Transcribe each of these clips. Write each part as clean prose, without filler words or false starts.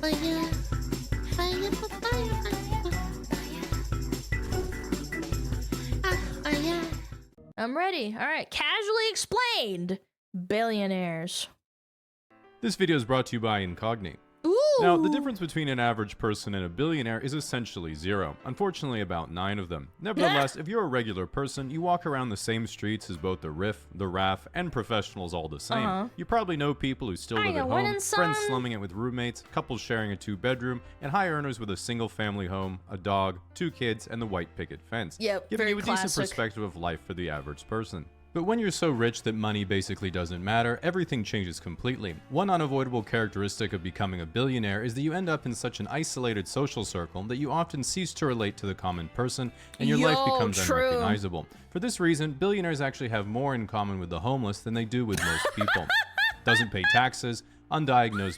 yeah. Fire, fire, yeah. I'm ready. All right. Casually explained. Billionaires. This video is brought to you by Incogni. Ooh. Now, the difference between an average person and a billionaire is essentially zero. Unfortunately, about 9 of them. Nevertheless, if you're a regular person, you walk around the same streets as both the Riff, the RAF, and professionals all the same. You probably know people who still live at home, friends slumming it with roommates, couples sharing a 2-bedroom, and high earners with a single-family home, a dog, 2 kids, and the white picket fence. Yep, giving very you a classic. decent perspective of life for the average person. But when you're so rich that money basically doesn't matter, everything changes completely. One unavoidable characteristic of becoming a billionaire is that you end up in such an isolated social circle that you often cease to relate to the common person, and your life becomes unrecognizable. For this reason, billionaires actually have more in common with the homeless than they do with most people. Doesn't pay taxes, undiagnosed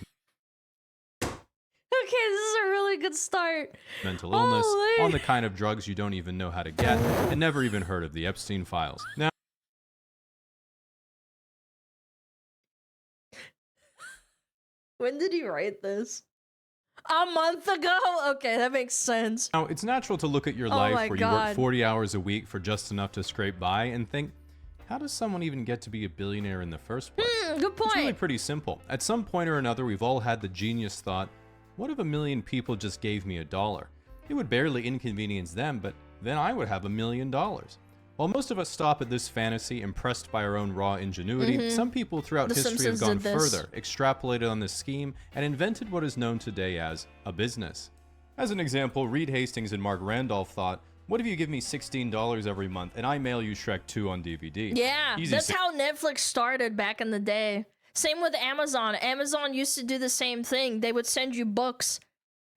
Okay, this is a really good start. mental illness, on the kind of drugs you don't even know how to get, and never even heard of the Epstein files. Now, When did he write this? A month ago? Okay, that makes sense. Now, it's natural to look at your life where you work 40 hours a week for just enough to scrape by and think, how does someone even get to be a billionaire in the first place? Good point. It's really pretty simple. At some point or another, we've all had the genius thought, what if 1 million people just gave me $1? It would barely inconvenience them, but then I would have $1 million. While most of us stop at this fantasy, impressed by our own raw ingenuity, some people throughout history have gone further, extrapolated on this scheme, and invented what is known today as a business. As an example, Reed Hastings and Mark Randolph thought, what if you give me $16 every month and I mail you Shrek 2 on DVD? Yeah, that's how Netflix started back in the day. Same with Amazon. Amazon used to do the same thing. They would send you books,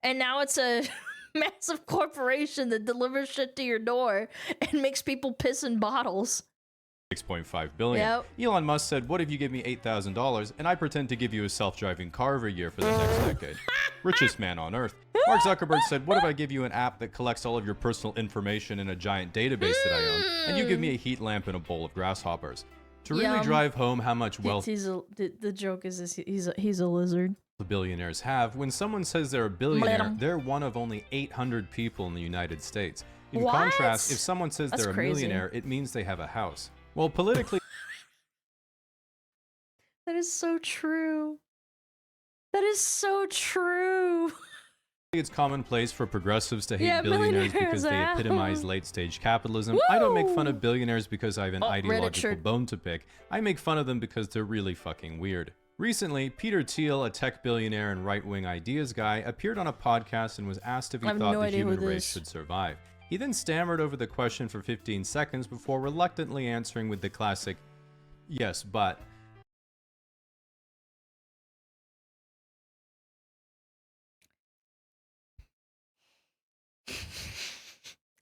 and now it's a massive corporation that delivers shit to your door and makes people piss in bottles. 6.5 billion. Yep. Elon Musk said, what if you give me $8,000 and I pretend to give you a self-driving car every year for the next decade? Richest man on earth. Mark Zuckerberg said, what if I give you an app that collects all of your personal information in a giant database that I own, and you give me a heat lamp and a bowl of grasshoppers? To really drive home how much wealth the joke is he's a lizard. The billionaires have, when someone says they're a billionaire, they're one of only 800 people in the United States. In contrast, if someone says they're a millionaire, it means they have a house. Well, politically... That is so true. That is so true. It's commonplace for progressives to hate billionaires because they epitomize late-stage capitalism. I don't make fun of billionaires because I have an ideological bone to pick. I make fun of them because they're really fucking weird. Recently, Peter Thiel, a tech billionaire and right-wing ideas guy, appeared on a podcast and was asked if he thought the human race should survive. He then stammered over the question for 15 seconds before reluctantly answering with the classic, yes, but...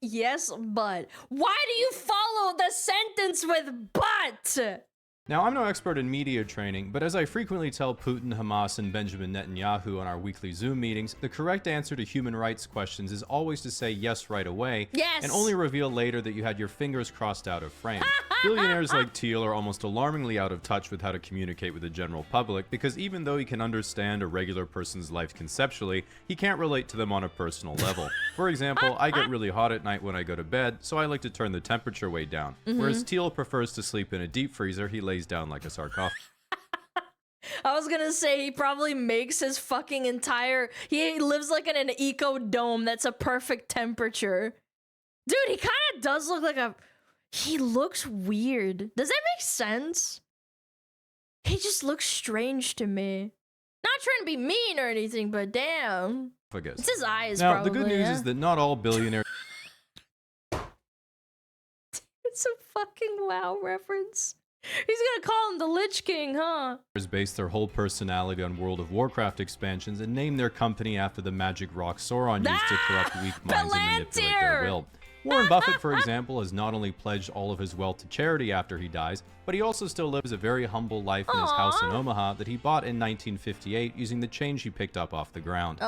Yes, but. Why do you follow the sentence with but? Now, I'm no expert in media training, but as I frequently tell Putin, Hamas, and Benjamin Netanyahu on our weekly Zoom meetings, the correct answer to human rights questions is always to say yes right away, and only reveal later that you had your fingers crossed out of frame. Billionaires like Thiel are almost alarmingly out of touch with how to communicate with the general public, because even though he can understand a regular person's life conceptually, he can't relate to them on a personal level. For example, I get really hot at night when I go to bed, so I like to turn the temperature way down. Whereas Thiel prefers to sleep in a deep freezer, he lays down like a sarcophagus. I was gonna say he probably makes his fucking entire... He lives like in an eco-dome that's a perfect temperature. Dude, he kind of does look like a... He looks weird. Does that make sense? He just looks strange to me. Not trying to be mean or anything, but damn. It's his eyes, now, probably. The good news is that not all billionaires... It's a fucking WoW reference. He's gonna call him the Lich King, huh? Base their whole personality on World of Warcraft expansions and name their company after the magic rock Sauron used to corrupt weak minds and manipulate their will. Warren Buffett, for example, has not only pledged all of his wealth to charity after he dies, but he also still lives a very humble life in his house in Omaha that he bought in 1958 using the change he picked up off the ground.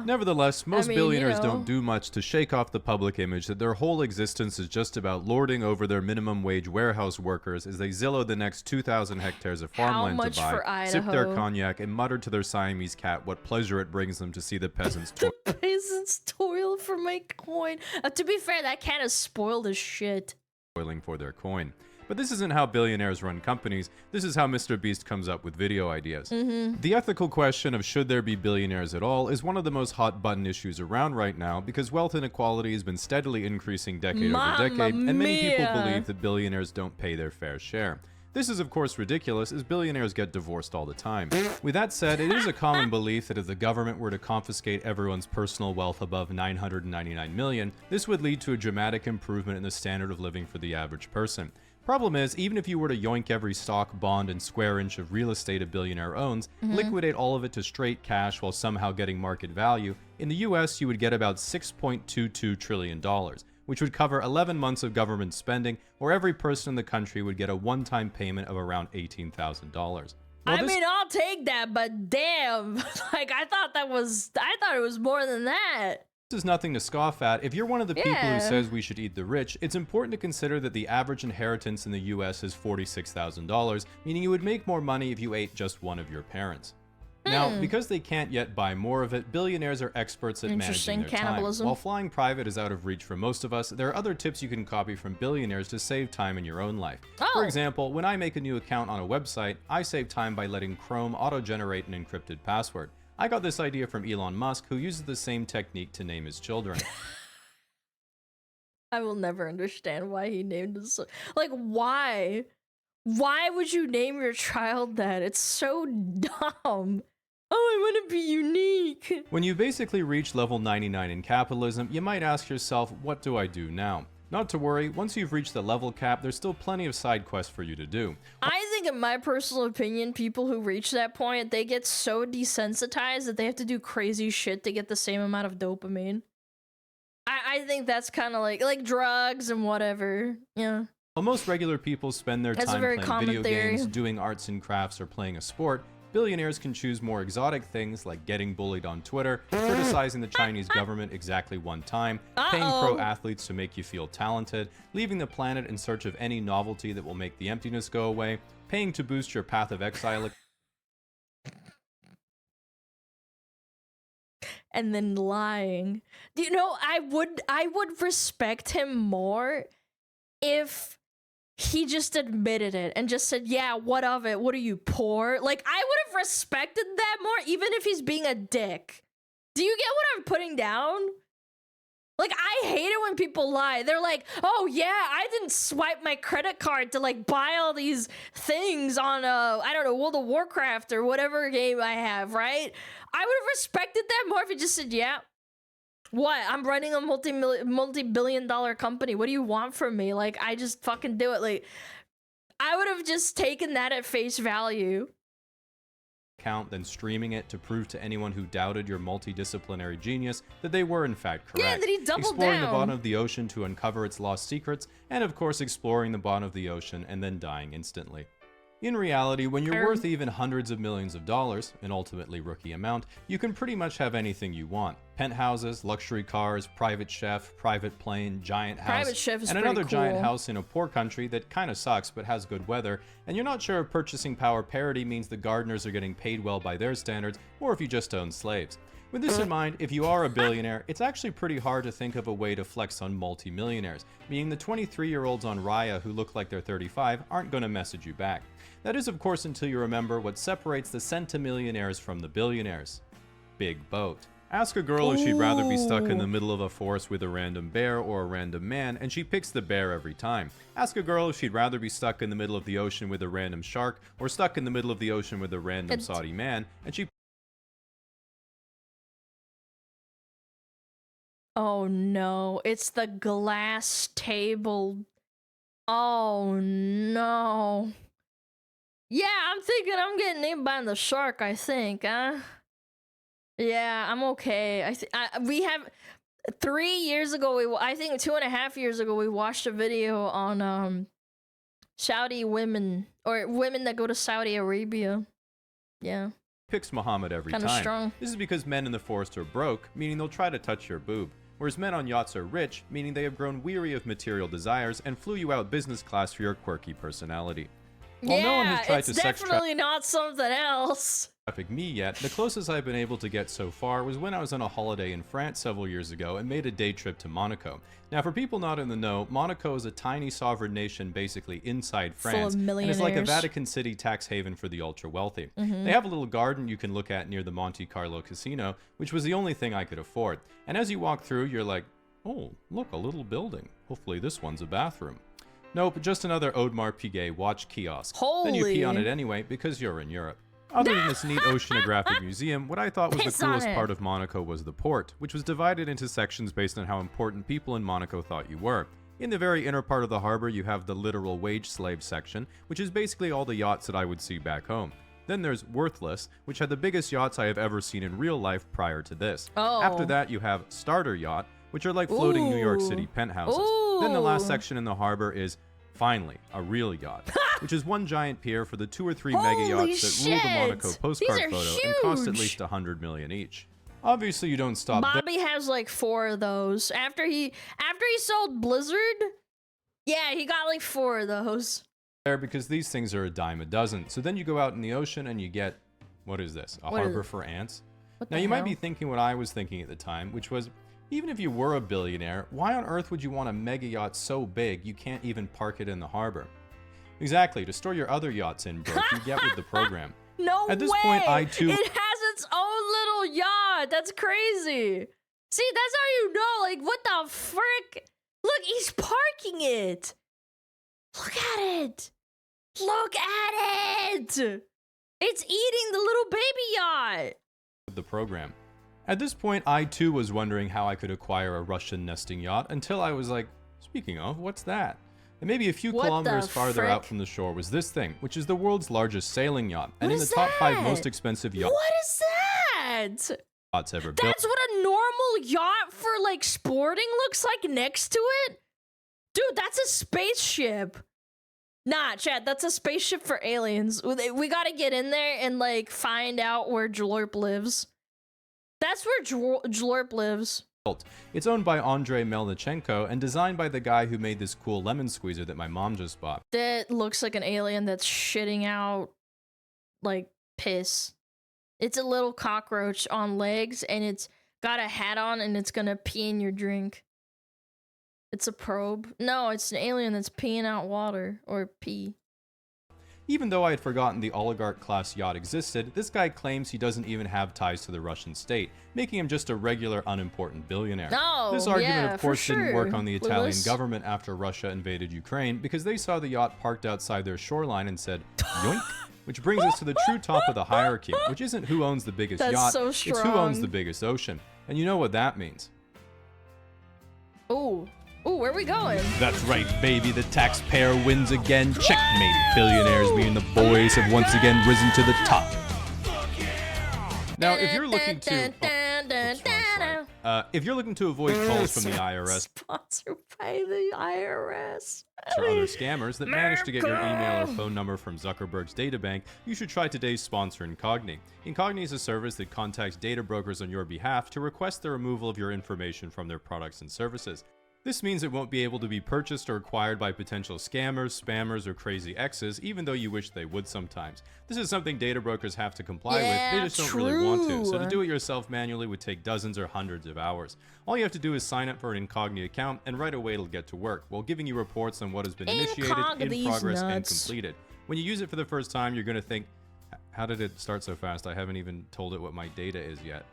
Nevertheless, most billionaires don't do much to shake off the public image that their whole existence is just about lording over their minimum wage warehouse workers as they Zillow the next 2,000 hectares of farmland to buy, sip their cognac, and mutter to their Siamese cat what pleasure it brings them to see the peasants toil. The peasants toil for my coin. To be fair, that cat is spoiled as shit. Toiling for their coin. But this isn't how billionaires run companies. This is how Mr. Beast comes up with video ideas. The ethical question of should there be billionaires at all is one of the most hot button issues around right now because wealth inequality has been steadily increasing decade over decade, and many people believe that billionaires don't pay their fair share. This is of course ridiculous, as billionaires get divorced all the time. With that said, it is a common belief that if the government were to confiscate everyone's personal wealth above $999 million, this would lead to a dramatic improvement in the standard of living for the average person. Problem is, even if you were to yoink every stock, bond, and square inch of real estate a billionaire owns, liquidate all of it to straight cash while somehow getting market value, in the US you would get about $6.22 trillion, which would cover 11 months of government spending, or every person in the country would get a one-time payment of around $18,000. I mean, I'll take that, but damn, like I thought it was more than that. This is nothing to scoff at. If you're one of the people who says we should eat the rich, it's important to consider that the average inheritance in the US is $46,000, meaning you would make more money if you ate just one of your parents. Now, because they can't yet buy more of it, billionaires are experts at managing their time. While flying private is out of reach for most of us, there are other tips you can copy from billionaires to save time in your own life. For example, when I make a new account on a website, I save time by letting Chrome auto-generate an encrypted password. I got this idea from Elon Musk, who uses the same technique to name his children. I will never understand why he named his... Like, why? Why would you name your child that? It's so dumb. Oh, I want to be unique. When you basically reach level 99 in capitalism, you might ask yourself, what do I do now? Not to worry, once you've reached the level cap, there's still plenty of side quests for you to do. I think, in my personal opinion, people who reach that point, they get so desensitized that they have to do crazy shit to get the same amount of dopamine. I think that's kind of like drugs and whatever, yeah. While most regular people spend their time playing video games, doing arts and crafts, or playing a sport, billionaires can choose more exotic things like getting bullied on Twitter, criticizing the Chinese government exactly one time, paying pro athletes to make you feel talented, leaving the planet in search of any novelty that will make the emptiness go away, paying to boost your path of exile, and then lying. You know, I would respect him more if he just admitted it and just said, yeah, what of it? What are you, poor? Like, I would have respected that more, even if he's being a dick. Do you get what I'm putting down? Like, I hate it when people lie. They're like, oh yeah, I didn't swipe my credit card to like buy all these things on I don't know, World of Warcraft or whatever game I have, right? I would have respected that more if he just said, yeah. What? I'm running a multi-billion-dollar company. What do you want from me? Like, I just fucking do it. Like, I would have just taken that at face value. Then streaming it to prove to anyone who doubted your multidisciplinary genius that they were in fact correct. Yeah, that he doubled exploring down. The bottom of the ocean to uncover its lost secrets, and of course exploring the bottom of the ocean and then dying instantly. In reality, when you're worth even hundreds of millions of dollars, an ultimately rookie amount, you can pretty much have anything you want. Penthouses, luxury cars, private chef, private plane, giant house, private chef is and another cool. giant house in a poor country that kinda sucks but has good weather, and you're not sure if purchasing power parity means the gardeners are getting paid well by their standards, or if you just own slaves. With this in mind, if you are a billionaire, it's actually pretty hard to think of a way to flex on multi-millionaires, meaning the 23-year-olds on Raya who look like they're 35 aren't gonna message you back. That is, of course, until you remember what separates the centimillionaires from the billionaires. Big boat. Ask a girl if she'd rather be stuck in the middle of a forest with a random bear or a random man, and she picks the bear every time. Ask a girl if she'd rather be stuck in the middle of the ocean with a random shark, or stuck in the middle of the ocean with a random Saudi man, and she... Oh no, it's the glass table. Oh no. Yeah, I'm thinking I'm getting eaten by the shark, I think, huh? Yeah, I'm okay. 3 years ago, I think 2.5 years ago, we watched a video on Saudi women, or women that go to Saudi Arabia. Yeah. Picks Muhammad every Kinda time. strong. This is because men in the forest are broke, meaning they'll try to touch your boob. Whereas men on yachts are rich, meaning they have grown weary of material desires and flew you out business class for your quirky personality. While yeah, no one has tried it's to sex definitely not something else. traffic me yet, the closest I've been able to get so far was when I was on a holiday in France several years ago and made a day trip to Monaco. Now, for people not in the know, Monaco is a tiny sovereign nation basically inside France, Full of and it's like a millionaires. Vatican City tax haven for the ultra-wealthy. They have a little garden you can look at near the Monte Carlo casino, which was the only thing I could afford. And as you walk through, you're like, oh, look, a little building. Hopefully this one's a bathroom. Nope, just another Audemars Piguet watch kiosk. Then you pee on Holy. it anyway because you're in Europe. Other than this neat oceanographic museum, what I thought was Piss the on coolest it. part of Monaco was the port, which was divided into sections based on how important people in Monaco thought you were. In the very inner part of the harbor, you have the literal wage slave section, which is basically all the yachts that I would see back home. Then there's Worthless, which had the biggest yachts I have ever seen in real life prior to this. Oh. After that, you have Starter Yacht, which are like floating New York Ooh. City penthouses. Then the last Ooh. section in the harbor is, finally, a real yacht, which is one giant pier for the 2 or 3 mega Holy yachts that rule the Monaco shit! postcard These are photo and cost at huge! least 100 million each. Obviously, you don't stop there. Bobby has like 4 of those. After he sold Blizzard, yeah, he got like 4 of those. Because these things are a dime a dozen. So then you go out in the ocean and you get, what is this, a What is harbor it? for ants? What Now the you might hell? be thinking what I was thinking at the time, which was, even if you were a billionaire, why on earth would you want a mega yacht so big you can't even park it in the harbor? Exactly, to store your other yachts in, bro, you get with the program. No At this way! point, I too- It has its own little yacht. That's crazy. See, that's how you know. Like, what the frick? Look, he's parking it. Look at it. Look at it. It's eating the little baby yacht. The program. At this point, I too was wondering how I could acquire a Russian nesting yacht until I was like, speaking of, what's that? And maybe a few What kilometers the farther out frick? from the shore was this thing, which is the world's largest sailing yacht, and What in the is top 5 that? most expensive yachts What is that? ever built. That's what a normal yacht for like sporting looks like next to it? Dude, that's a spaceship. Nah, Chad, that's a spaceship for aliens. We gotta get in there and like find out where Jlorp lives. That's where Jlorp lives. It's owned by Andrei Melnichenko and designed by the guy who made this cool lemon squeezer that my mom just bought. That looks like an alien that's shitting out like piss. It's a little cockroach on legs and it's got a hat on and it's gonna pee in your drink. It's a probe. No, it's an alien that's peeing out water or pee. Even though I had forgotten the oligarch-class yacht existed, this guy claims he doesn't even have ties to the Russian state, making him just a regular, unimportant billionaire. No, This argument, yeah, of course, for didn't work sure, on the Italian Lewis. government after Russia invaded Ukraine because they saw the yacht parked outside their shoreline and said, yoink! Which brings us to the true top of the hierarchy, which isn't who owns the biggest That's yacht, so it's who owns strong. the biggest ocean. And you know what that means. Ooh. Ooh, where are we going? That's right, baby. The taxpayer wins again. Checkmate. Billionaires, me and the boys have once again risen to the top. Now, if you're looking to... if you're looking to avoid calls from the IRS Sponsored by the IRS. or other scammers that manage to get your email or phone number from Zuckerberg's databank, you should try today's sponsor, Incogni. Incogni is a service that contacts data brokers on your behalf to request the removal of your information from their products and services. This means it won't be able to be purchased or acquired by potential scammers, spammers, or crazy exes, even though you wish they would sometimes. This is something data brokers have to comply with, they just don't really want to, so to do it yourself manually would take dozens or hundreds of hours. All you have to do is sign up for an Incogni account, and right away it'll get to work, while giving you reports on what has been initiated, in these progress, and nuts. completed. When you use it for the first time, you're going to think, how did it start so fast? I haven't even told it what my data is yet.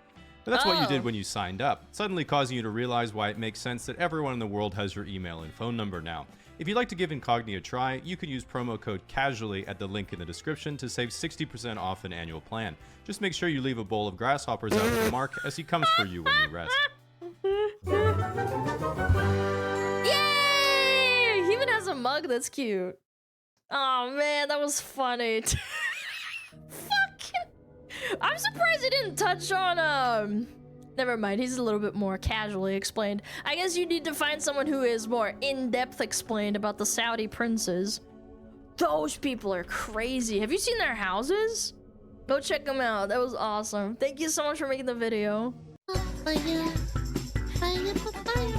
But that's what you did when you signed up, suddenly causing you to realize why it makes sense that everyone in the world has your email and phone number now. If you'd like to give Incogni a try, you can use promo code CASUALLY at the link in the description to save 60% off an annual plan. Just make sure you leave a bowl of grasshoppers out for Mark as he comes for you when you rest. Yay! He even has a mug that's cute. Oh man, that was funny. Fuck. I'm surprised he didn't touch on Never mind, he's a little bit more casually explained. I guess you need to find someone who is more in-depth explained about the Saudi princes. Those people are crazy. Have you seen their houses? Go check them out. That was awesome. Thank you so much for making the video. Fire, fire, fire.